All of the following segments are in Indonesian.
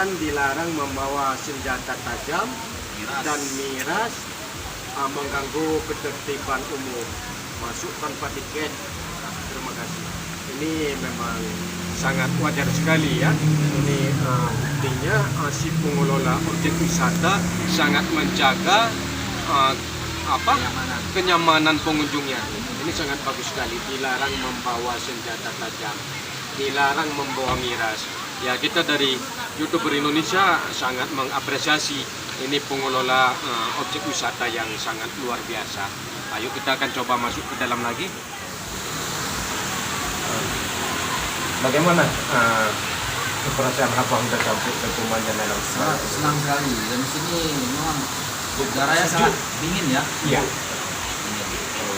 mengingatkan dilarang membawa senjata tajam dan miras, mengganggu ketertiban umum, masuk tanpa tiket. Terima kasih. Ini memang sangat wajar sekali ya. Ini buktinya si pengelola objek wisata sangat menjaga kenyamanan pengunjungnya. Ini sangat bagus sekali. Dilarang membawa senjata tajam, dilarang membawa miras. Ya, kita dari YouTuber Indonesia sangat mengapresiasi ini pengelola objek wisata yang sangat luar biasa. Ayo kita akan coba masuk ke dalam lagi. Bagaimana perasaan abang sudah sampai ke Pemandian Alam Sibaya? Senang sekali, dan di sini memang udaranya sangat dingin ya. Iya.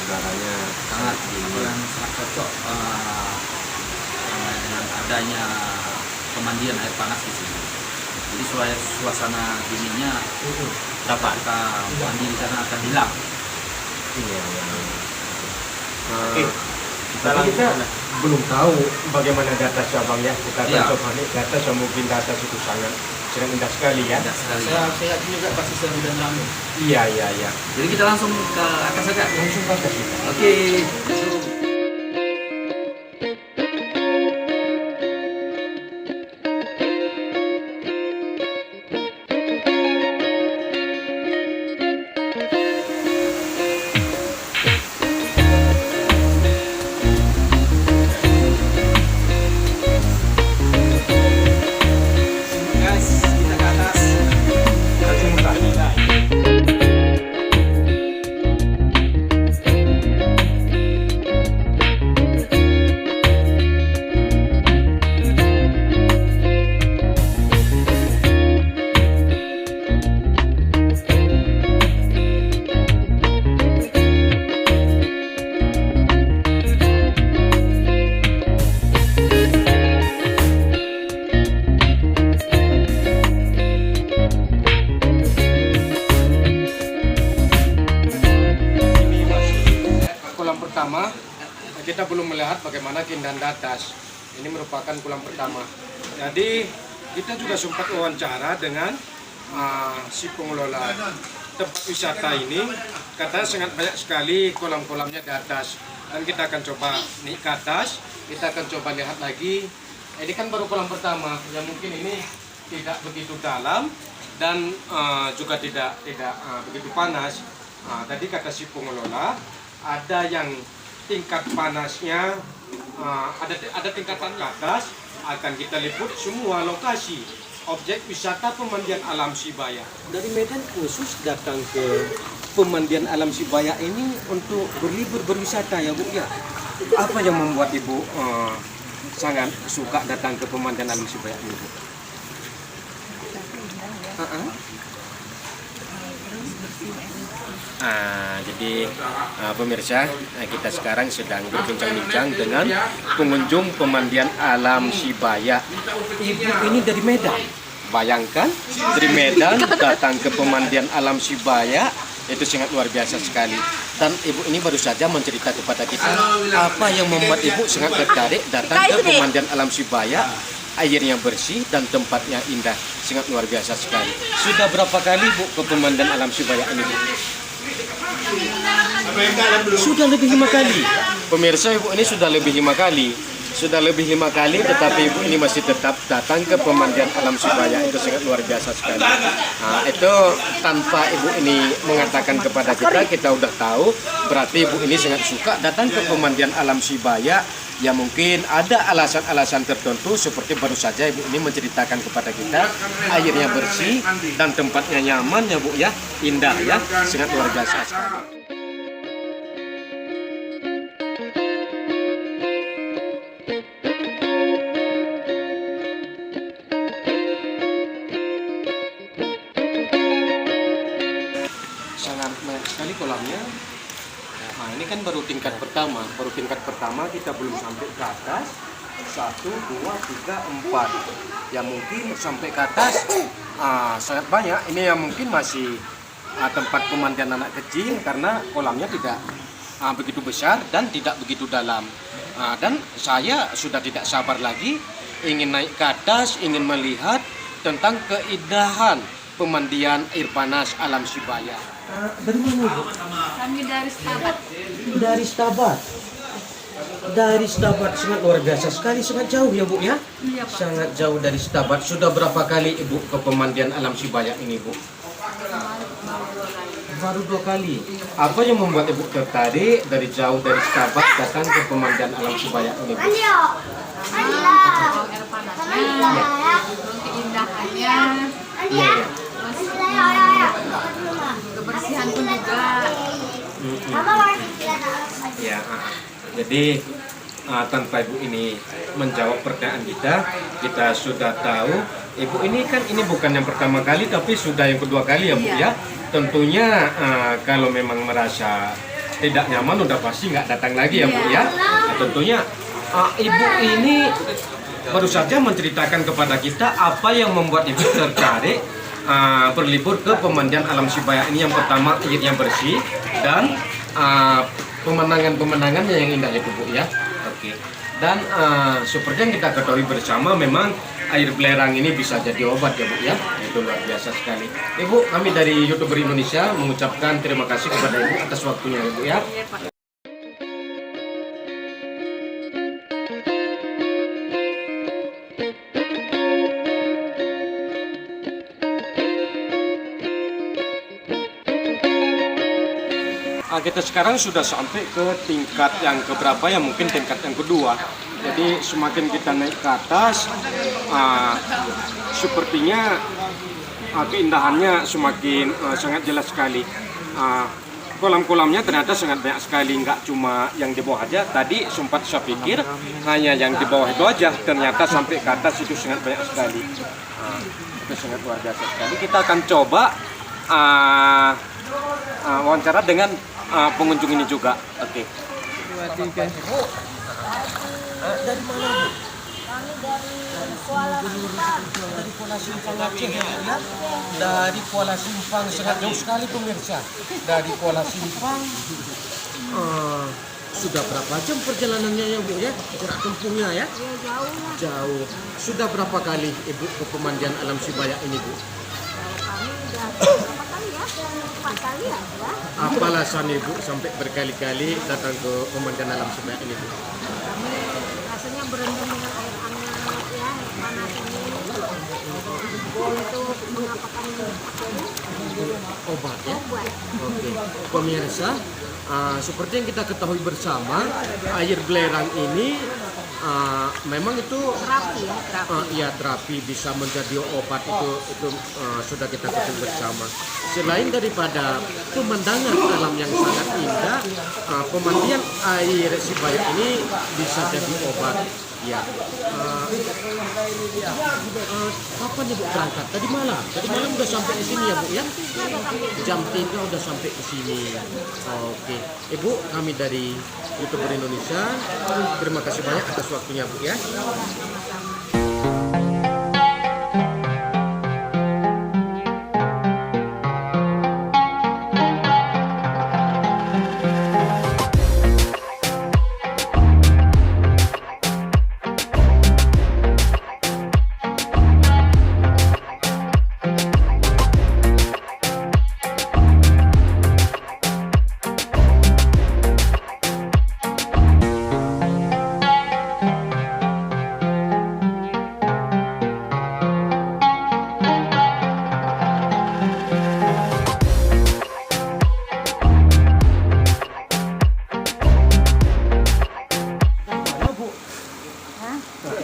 Udaranya sangat dingin, yang sangat cocok dengan adanya pemandian air panas di sini. Jadi suasana dinginnya dapat mandi di sana akan hilang. Iya. Kita belum tahu bagaimana di atas ya bang ya. Kita akan coba nih di atas, mungkin di atas itu sangat indah sekali ya. Saya yakin juga pasti seru dan ramai. Iya. Jadi kita langsung ke atas saja. Langsung ke atas. Oke. Pertama, kita belum melihat bagaimana keindahan di atas. Ini merupakan kolam pertama. Jadi kita juga sempat wawancara dengan si pengelola tempat wisata ini. Katanya sangat banyak sekali kolam-kolamnya di atas. Dan kita akan coba naik ke atas. Kita akan coba lihat lagi. Ini kan baru kolam pertama, yang mungkin ini tidak begitu dalam dan juga tidak begitu panas. Tadi kata si pengelola, ada yang tingkat panasnya, ada tingkatan ke atas. Akan kita liput semua lokasi objek wisata pemandian alam Sibaya. Dari Medan khusus datang ke pemandian alam Sibaya ini untuk berlibur berwisata ya Bu ya. Apa yang membuat Ibu sangat suka datang ke pemandian alam Sibaya ini Bu? Jadi pemirsa, kita sekarang sedang berbincang-bincang dengan pengunjung pemandian alam Sibaya. Ibu ini dari Medan. Bayangkan, dari Medan datang ke pemandian alam Sibaya, itu sangat luar biasa sekali. Dan ibu ini baru saja mencerita kepada kita apa yang membuat ibu sangat tertarik datang ke pemandian alam Sibaya. Airnya bersih dan tempatnya indah, sangat luar biasa sekali. Sudah berapa kali Bu ke pemandian alam Sibaya ini Bu? Sudah lebih 5 kali. Pemirsa, ibu ini sudah lebih 5 kali. Tetapi ibu ini masih tetap datang ke pemandian alam Sibaya. Itu sangat luar biasa sekali. Itu tanpa ibu ini mengatakan kepada kita udah tahu. Berarti ibu ini sangat suka datang ke pemandian alam Sibaya. Ya mungkin ada alasan-alasan tertentu, seperti baru saja ibu ini menceritakan kepada kita, airnya bersih dan tempatnya nyaman ya Bu ya, indah ya, sangat luar biasa sekali. Sangat menarik sekali kolamnya. Nah, ini kan baru tingkat pertama. Kita belum sampai ke atas. 1, 2, 3, 4. Ya mungkin sampai ke atas sangat banyak. Ini yang mungkin masih tempat pemandian anak kecil karena kolamnya tidak begitu besar dan tidak begitu dalam. Dan saya sudah tidak sabar lagi ingin naik ke atas, ingin melihat tentang keindahan pemandian air panas alam Sibaya. Dari mana Ibu? Kami dari Stabat. Dari Stabat. Dari Stabat, sangat luar biasa sekali, sangat jauh ya Bu ya? Iya, Pak. Sangat jauh dari Stabat. Sudah berapa kali Ibu ke pemandian alam Sibaya ini Bu? Baru 2 kali. Apa yang membuat Ibu tertarik dari jauh dari Stabat datang ke pemandian alam Sibaya ini Bu? Kalau air panasnya, terus keindahannya, Iya, iya. kebersihan pun juga. Ya, jadi tanpa Ibu ini menjawab pertanyaan kita sudah tahu Ibu ini kan ini bukan yang pertama kali tapi sudah yang kedua kali ya Bu ya. Tentunya kalau memang merasa tidak nyaman udah pasti nggak datang lagi ya Bu ya. Tentunya Ibu ini baru saja menceritakan kepada kita apa yang membuat Ibu tertarik berlibur ke pemandian alam Sibaya ini. Yang pertama air yang bersih dan pemandangan-pemandangannya yang indah ya Bu ya. Oke. Dan seperti yang kita ketahui bersama memang air belerang ini bisa jadi obat ya Bu ya. Itu luar biasa sekali. Ibu, kami dari YouTuber Indonesia mengucapkan terima kasih kepada Ibu atas waktunya ya Bu ya. Kita sekarang sudah sampai ke tingkat yang keberapa ya, mungkin tingkat yang kedua. Jadi semakin kita naik ke atas, sepertinya keindahannya semakin sangat jelas sekali. Kolam-kolamnya ternyata sangat banyak sekali, nggak cuma yang di bawah aja. Tadi sempat saya pikir hanya yang di bawah itu aja, ternyata sampai ke atas itu sangat banyak sekali. Itu sangat luar biasa sekali. Kita akan coba wawancara dengan pengunjung ini juga. Oke. 2, 3. Dari mana Bu? Kami dari Kuala Simpang. Dari Kuala Simpang Aceh ya. Dari Kuala Simpang, sangat jauh sekali pemirsa. Dari Kuala Simpang. Sudah berapa jam perjalanannya ya Bu ya? Jarak tempuhnya ya? Ya jauh lah. Jauh. Sudah berapa kali Ibu ke pemandian alam Sibaya ini Bu? Kami udah berapa kali ya? 4 kali ya. Apa alasan Ibu sampai berkali-kali datang ke pemandian alam Sibaya ini Bu? Kami rasanya berendam dengan air hangat ya, air panas ini. Untuk mengapakan Obat ya? obat. Oke, pemirsa, seperti yang kita ketahui bersama, air belerang ini memang itu Terapi ya, terapi. ya terapi, bisa menjadi obat, itu sudah kita ketahui bersama. Selain daripada pemandangan alam yang sangat indah, pemandian air Sibaya ini bisa jadi obat. Ya. Kapan Ibu berangkat? Tadi malam udah sampai di sini ya Bu ya? Jam 3 udah sampai ke sini. Oke. Ibu, kami dari YouTuber Indonesia, terima kasih banyak atas waktunya Bu ya.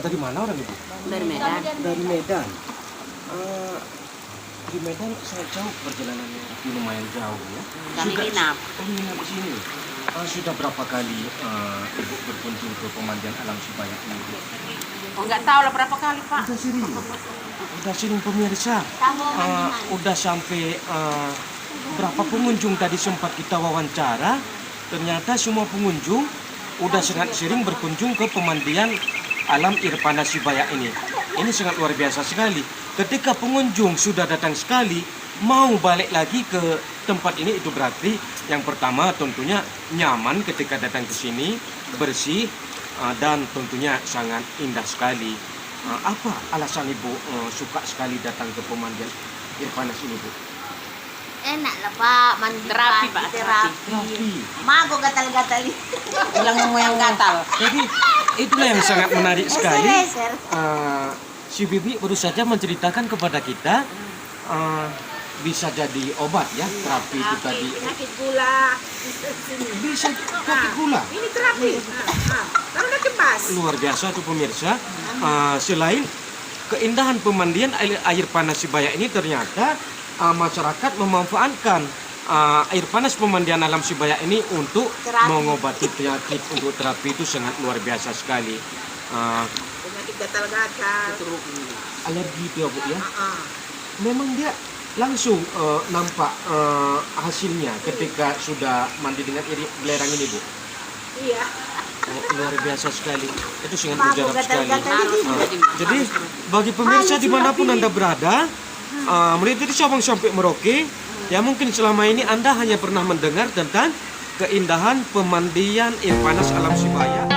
Dari mana orang Ibu? Dari Medan. Dari Medan. Di Medan sangat jauh perjalanannya, lumayan jauh ya. Kami nginap. Kami nginap di sini. Sudah berapa kali Ibu berkunjung ke pemandian alam Sibaya ini? Bu? Oh nggak tahu lah berapa kali Pak. Udah sering pemirsa. Udah sampai berapa pengunjung tadi sempat kita wawancara. Ternyata semua pengunjung udah sangat sering berkunjung ke pemandian alam air panas Sibaya ini. Ini sangat luar biasa sekali. Ketika pengunjung sudah datang sekali, mau balik lagi ke tempat ini, itu berarti yang pertama tentunya nyaman ketika datang ke sini, bersih, dan tentunya sangat indah sekali. Apa alasan Ibu suka sekali datang ke pemandian air panas ini, Bu? Enak lah Pak, mandi Terapi, Pak, Terapi. Mago gatal-gatal. Bilang yang gatal. Jadi itulah yang sangat menarik sekali. Leser-leser. Si Bibi baru saja menceritakan kepada kita bisa jadi obat ya, terapi itu tadi. Penyakit gula. Bisa sakit gula. Ini terapi. Taruh nanti pas. Luar biasa tuh pemirsa. Selain keindahan pemandian air panas Sibaya ini, ternyata masyarakat memanfaatkan air panas pemandian alam Sibaya ini untuk Terapi. mengobati penyakit, untuk terapi. Itu sangat luar biasa sekali. Penyakit gatal-gatal. Alergi itu ya Bu ya. Memang dia langsung nampak hasilnya ketika sudah mandi dengan belerang ini Bu. Iya. Luar biasa sekali. Itu sangat Mago mujarab sekali. gatal-gatal. Jadi bagi pemirsa dimanapun Anda berada, mulai dari Sabang sampai Merauke, ya mungkin selama ini Anda hanya pernah mendengar tentang keindahan pemandian air panas alam Sibaya.